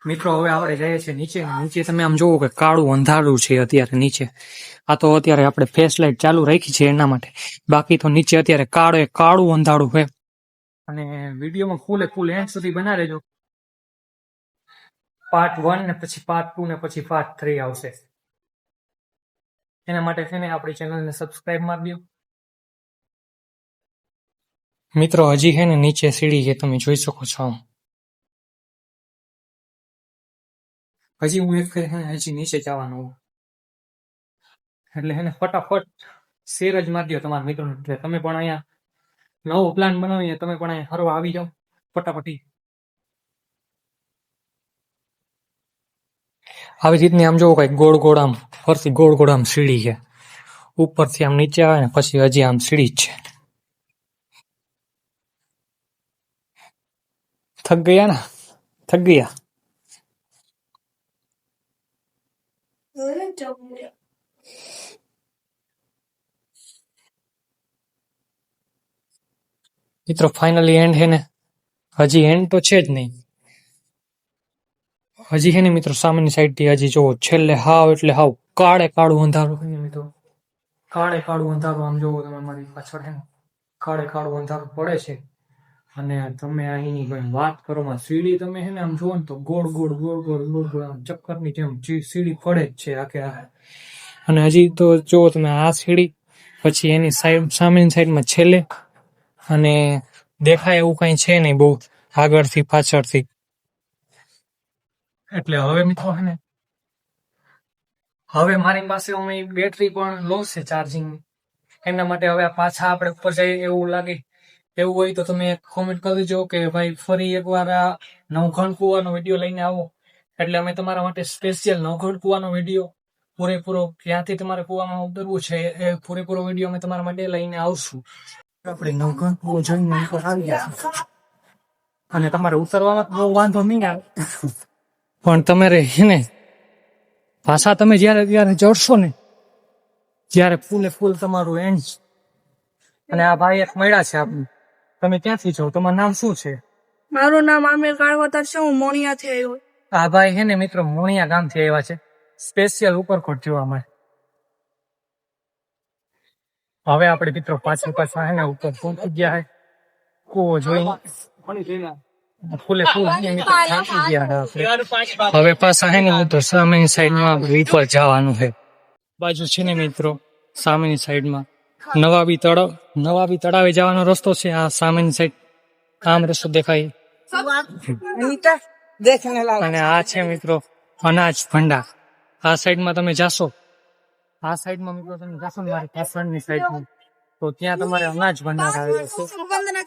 મિત્રો હવે આપણે જઈએ છીએ નીચે. નીચે તમે આમ જોવો કે કાળું અંધારું છે અત્યારે નીચે. આ તો અત્યારે આપણે ફ્લેશ લાઇટ ચાલુ રાખી છે એના માટે. બાકી તો નીચે અત્યારે કાળું અંધારું છે. અને વિડીયોમાં ફૂલ એન્ડ સુધી બના રહેજો. પાર્ટ 1 ને પછી પાર્ટ 2 ને પછી પાર્ટ 3 આવશે. એના માટે છે ને આપણી ચેનલને સબસ્ક્રાઇબ મારી દો. મિત્રો હજી છે ને નીચે સીડી છે, તમે જોઈ શકો છો. હજી હું હજી નીચે જવાનું એટલે હે ને ફટાફટ શેર જ મારી દો તમારા મિત્રોને. એટલે તમે પણ અહીંયા નવો પ્લાન બનાવીને તમે પણ અહીંયા ફરવા આવી જાઓ ફટાફટી. આવી રીતની આમ જોવો કઈ ગોળ આમ ફરતી ગોળ આમ સીડી છે. ઉપરથી આમ નીચે આવે ને પછી હજી આમ સીડી જ છે. થક ગયા. મિત્રો ફાઇનલી એન્ડ હે ને. હજી એન્ડ તો છે જ નહીં. હજી છે ને મિત્રો સામેની સાઈડ થી હજી જોવો છેલ્લે હાવ એટલે હાવ કાળું અંધારું છે મિત્રો. કાળું અંધારું આમ જોવો તમે મારી પાછળ છે ને કાળું અંધારું પડે છે. અને તમે અહીંની કોઈ વાત કરો માં સીડી તમે છે ને આમ જોવો ને તો ગોળ આમ ચક્કરની જેમ સીડી પડે જ છે આખે. અને હજી તો જોવો તમે આ સીડી પછી એની સાઈડ સામેની સાઈડમાં છેલ્લે અને દેખાય એવું કઈ છે નહીં બહુ આગળથી પાછળથી. એટલે હવે મિત્રો છે ને હવે મારી પાસે બેટરી પણ લો છે ચાર્જિંગ. એના માટે હવે પાછા આપણે ઉપર જઈએ એવું લાગે. એવું હોય તો તમે કોમેન્ટ કરી દેજો કે ભાઈ ફરી એકવાર આ નવઘણ કુવાનો વિડીયો લઈને આવો. એટલે અમે તમારા માટે સ્પેશિયલ નવઘણ કુવાનો વિડીયો પૂરેપૂરો ક્યાંથી તમારે કુવામાં ઉતરવું છે એ પૂરેપૂરો વિડીયો અમે તમારા માટે લઈને આવશું. આપણે નવઘણ કુવો જોઈને ઉપર આવી ગયા અને તમારે ઉતરવામાં બહુ વાંધો નહીં આવે. પણ તમારે ને પાછા તમે જ્યારે ચડશો ને ત્યારે ફૂલ તમારું એન્ડ. અને આ ભાઈ એક મળ્યા છે આપણું. તમે ક્યાંથી છો? તમારું નામ શું છે? મારું નામ આમિર કાળવતર છે. હું મોણિયાથી આવ્યો. આ ભાઈ છે ને મિત્રો મોણિયા ગામથી આવ્યા છે સ્પેશિયલ ઉપરકોટ જોવા માટે. હવે આપણે મિત્રો પાછા હે ને ઉપર પહોંચી ગયા છે. કુવો જોઈને ફૂલ થાકી ગયા. હવે પાછા હે ને મિત્રો સામેની સાઈડમાં ઉપર જવાનું છે. બાજુ છે ને મિત્રો સામેની સાઈડમાં નવાબી તળાવે જવાનો રસ્તો છે. આ સામેની સાઈડ આમ રસ્તો દેખાય. અને આ છે મિત્રો અનાજ ભંડાર. આ સાઈડમાં તમે જાશો, આ સાઈડમાં મિત્રો તમે જાશો ને મારી પાછળની સાઈડમાં તો ત્યાં તમારે અનાજ ભંડાર આવેલો છે.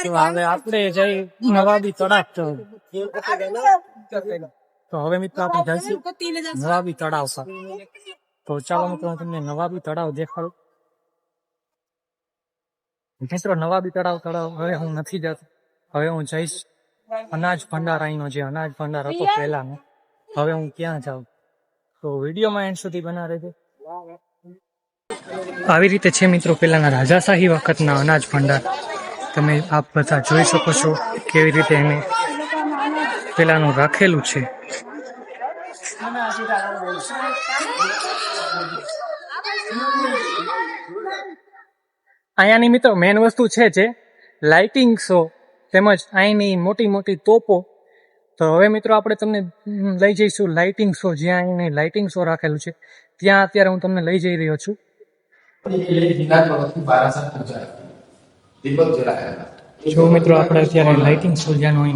તો હવે આપણે જઈ નવાબી તળાવ. તો હવે મિત્રો આપણે જઈશું નવાબી તળાવ પર. તો ચાલો મિત્રો હું તમને નવાબી તળાવ દેખાડું. મિત્રો નવાબી તળાવ હવે હું નથી જતો. હવે હું જઈશ અનાજ ભંડાર. અહીંનો જે અનાજ ભંડાર હતો પહેલાનો, હવે હું ક્યાં જાઉં તો વિડીયોમાં એન્ડ સુધી બના રહેજો. આવી રીતે છે મિત્રો પેલાના રાજાશાહી વખતના અનાજ ભંડાર. તમે આપ બધા જોઈ શકો છો કેવી રીતે એને પેલાનું રાખેલું છે. અહીંયાની મિત્રો મેન વસ્તુ છે જે લાઇટિંગ શો તેમજ અહીંની મોટી તોપો. તો હવે મિત્રો આપણે તમને લઈ જઈશું લાઇટિંગ શો. જ્યાં અહીંની લાઇટિંગ શો રાખેલું છે ત્યાં અત્યારે હું તમને લઈ જઈ રહ્યો છું. જો મિત્રો આપણે અત્યારે લાઇટિંગ શો જ્યાં હોય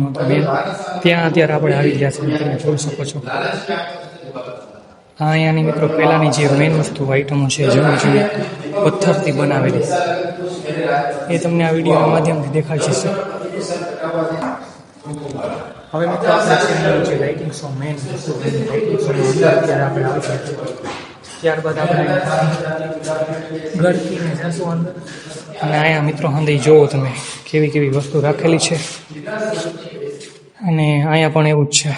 ત્યાં અત્યારે આપણે આવી ગયા છે. તમે જોઈ શકો છો અહીંયાની મિત્રો પહેલાની જે મેઇન વસ્તુ આઈટમો છે જૂની પથ્થરથી બનાવેલી એ તમને આ વિડીયોના માધ્યમથી દેખાય છે. હવે મિત્રો આપણે જે lighting show main lighting show અત્યારે આપણે આવી ગયા છે. ત્યારબાદ આપણે ગળકીને જશું અંદર. અને અહીંયા મિત્રો અંદર જોવો તમે કેવી વસ્તુ રાખેલી છે. અને અહીંયા પણ એવું જ છે.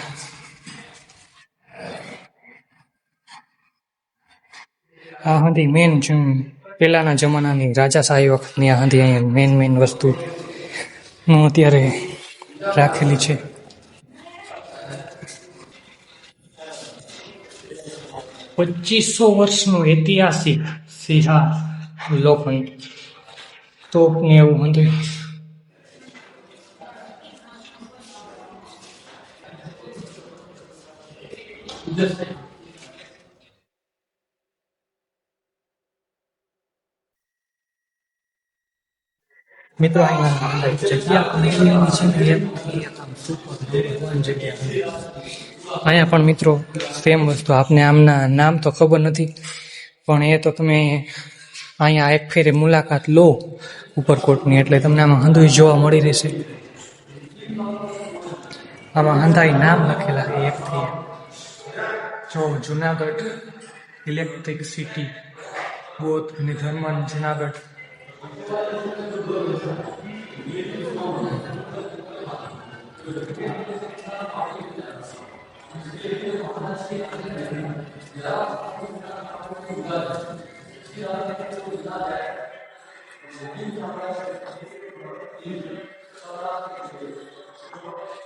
આ હતી મેન પેલાના જમાનાની રાજાશાહી વખતની આ હતી અહીંયા મેન વસ્તુ હું અત્યારે રાખેલી છે. 2500 વર્ષનું ઐતિહાસિક સિહાર લોખંડ તોપ ને એવું હતું. મિત્રો અહીંયા જગ્યા પણ એવી છે ને આમ super જગ્યા. અહીંયા પણ મિત્રો સેમ વસ્તુ, આપને આમના નામ તો ખબર નથી, પણ એ તો તમે અહીંયા એક ફેરે મુલાકાત લો ઉપરકોટની એટલે તમને આમાં હંધુય જોવા મળી રહેશે. આમાં હંધાઈ નામ લખેલા છે એકથી એક. જો જુનાગઢ ઇલેક્ટ્રિક સિટી, બૌદ્ધ ધર્મન જુનાગઢ.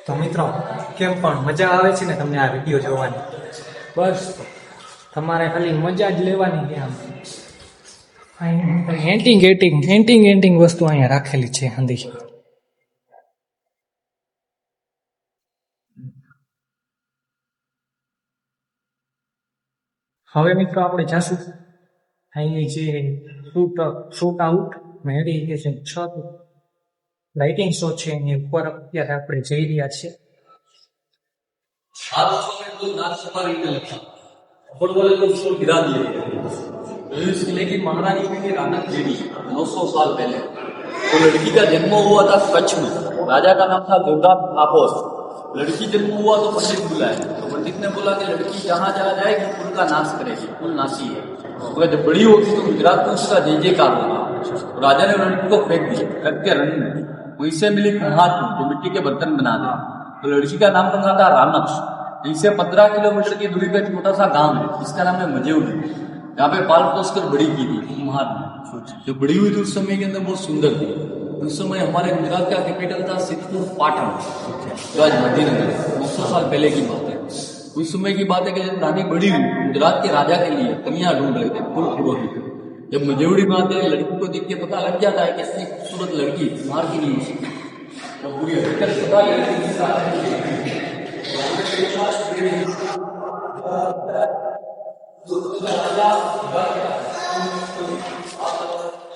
તો મિત્રો કેમ પણ મજા આવે છે ને તમને આ વિડીયો જોવાની? બસ તમારે ખાલી મજા જ લેવાની છે. આમ એન્ટિંગ વસ્તુ અહીંયા રાખેલી છે હંધી. હવે મિત્રો આપણે જાશું અહીં જે શૂટ આઉટ મેળી છે 6 લાઇટિંગ શો છે એની ઉપર અત્યારે આપણે જઈ રહ્યા છીએ. आप उसको नाच सफारी में लिखा फुटबॉल वाले को उसको गिरा दिए इसलिए कि महारानी के रानक देवी 900 साल पहले तो लड़की का जन्म हुआ था कच्छ में. राजा का नाम था दुर्गा आपोस. लड़की जन्म हुआ तो पंडित बुलाए तो पंडित ने बोला कि लड़की जहाँ जहाँ जाएगी कुल का नाश करेगी, कुल नाशी है. तो जब बड़ी होगी तो गुजरात में उसका जय जयकार होगा. तो राजा ने लड़की को फेंक दिया रख के रन में. वहीं से मिली कुम्हार जो मिट्टी के बर्तन बना दे. तो लड़की का नाम रखा था रानक्ष. इससे 15 किलोमीटर की दूरी पे छोटा सा गांव है जिसका नाम है मजेउली. यहाँ पे पाल पोस कर बड़ी की थी कुम्हार ने. जो बड़ी हुई थी उस समय के अंदर बहुत सुंदर थी. उस समय हमारे गुजरात का कैपिटल था सिद्धपुर पाटन, जो आज मध्यनगर. 900 साल पहले की बात है. उस समय की बात है कि जब रानी बड़ी हुई गुजरात के राजा के लिए कन्या ढूंढ रहे थे फुल पुरोहित. जब मजेउली में आते लड़की को देख के पता लग जाता है कि इतनी खूबसूरत लड़की कुम्हार की नहीं है. तो पूरी हकीकत पता लड़की के साथ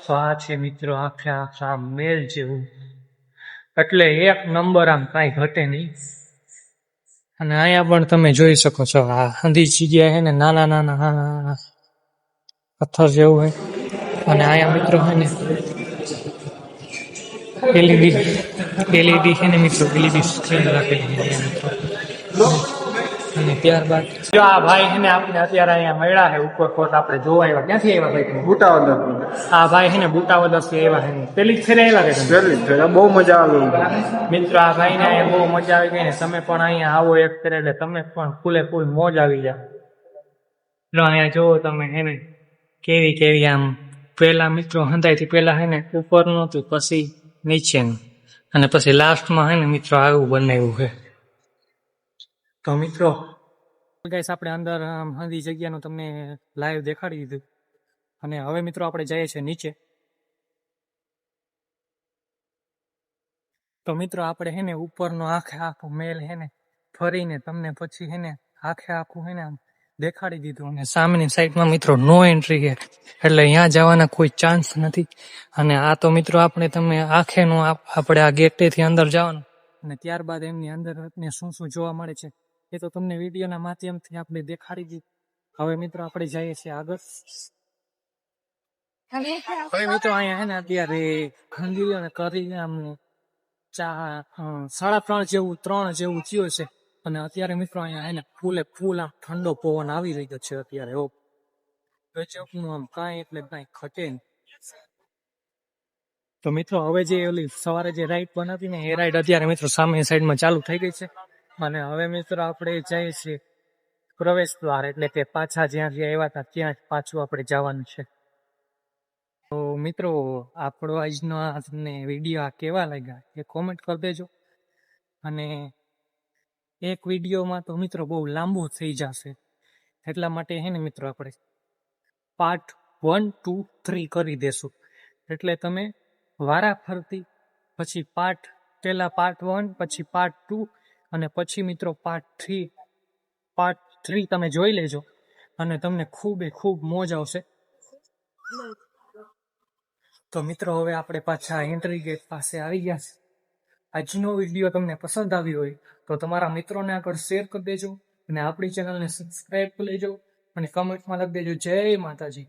તો આ છે મિત્રો આખા મેલ જેવું, એટલે એક નંબર, આમ કાંઈ ઘટે નહીં. અને અહીંયા પણ તમે જોઈ શકો છો આ હંધી જગ્યા છે ને નાના પથ્થર જેવું હોય. અને અહીંયા મિત્રો છે ને એલઈડી છે ને મિત્રો, એલઈડી સ્ક્રીન રાખેલી છે મિત્રો. અને ત્યારબાદ જો આ ભાઈ છે ને આપણે અત્યારે અહીંયા મળ્યા છે ઉપરકોટ આપણે જોવા આવ્યા. ક્યાંથી આવ્યા ભાઈ તમે? બુટાવદર. આ ભાઈ છે ને બુટાવદર થી આવ્યા છે. પેલી જ ફેરે આવ્યા કે તમે? બહુ મજા આવી મિત્રો આ ભાઈ ને અહીંયા બહુ મજા આવી ગઈ ને તમે પણ અહીંયા આવો એક ફેરે એટલે તમે પણ ફૂલ મોજ આવી જાય. જો અહીંયા જોવો તમે હે ને કેવી આમ પેલા મિત્રો હંધાઈથી પેલા હે ને ઉપર નહોતું, પછી નીચેનું, અને પછી લાસ્ટમાં હે ને મિત્રો આવું બનાવ્યું છે. તો મિત્રો ગાઈસ આપણે અંદર હંધી જગ્યાનું તમને લાઈવ દેખાડી દીધું. અને હવે મિત્રો આપણે જઈએ છીએ નીચે. તો મિત્રો આપણે હે ને ઉપરનો આખું મેલ હે ને ફરીને તમને પછી હે ને આખું હે ને આમ દેખાડી દીધું. અને સામેની સાઈડમાં મિત્રો નો એન્ટ્રી છે, એટલે અહીંયા જવાના કોઈ ચાન્સ નથી. અને આ તો મિત્રો તમે આખેનું આપણે આ ગેટેથી અંદર જવાનું, અને ત્યારબાદ એમની અંદર શું જોવા મળે છે એ તો તમને વિડીયોના માધ્યમથી આપણે દેખાડી દીધું. હવે મિત્રો આપણે જઈએ છીએ આગળ. હવે મિત્રો અહીંયા હે ને અત્યારે ખંડીલી અને કરી આમ 3:30 જેવું થયું છે. અને અત્યારે મિત્રો અહીંયા હે ને ફૂલ આમ ઠંડો પવન આવી રહ્યો છે અત્યારે. ગજબનું આમ કાંઈ એટલે કાંઈ ઘટે નહીં. તો મિત્રો હવે જે ઓલી સવારે જે રાઈડ બનાવી ને એ રાઈડ અત્યારે મિત્રો સામેની સાઈડમાં ચાલુ થઈ ગઈ છે. અને હવે મિત્રો આપણે જઈએ છીએ પ્રવેશ દ્વાર, એટલે કે પાછા જ્યાંથી આવ્યા હતા ત્યાં જ પાછું આપણે જવાનું છે. તો મિત્રો આપણો આજનો આ તમને વિડીયો આ કેવા લાગ્યા એ કોમેન્ટ કરી દેજો. અને એક વિડીયોમાં તો મિત્રો બહુ લાંબુ થઈ જશે, એટલા માટે હે ને મિત્રો આપણે પાર્ટ 1, 2, 3 કરી દેશું. એટલે તમે વારા ફરતી પછી પહેલા પાર્ટ 1, પછી પાર્ટ 2 અને પછી મિત્રો પાર્ટ 3 તમે જોઈ લેજો અને તમને ખૂબ મોજ આવશે. તો મિત્રો હવે આપણે પાછા એન્ટ્રી ગેટ પાસે આવી ગયા છે. આજનો વિડીયો તમને પસંદ આવ્યો હોય તો તમારા મિત્રોને આગળ શેર કરી દેજો અને આપણી ચેનલને સબસ્ક્રાઈબ કરી લેજો અને કમેન્ટમાં લખી દેજો જય માતાજી.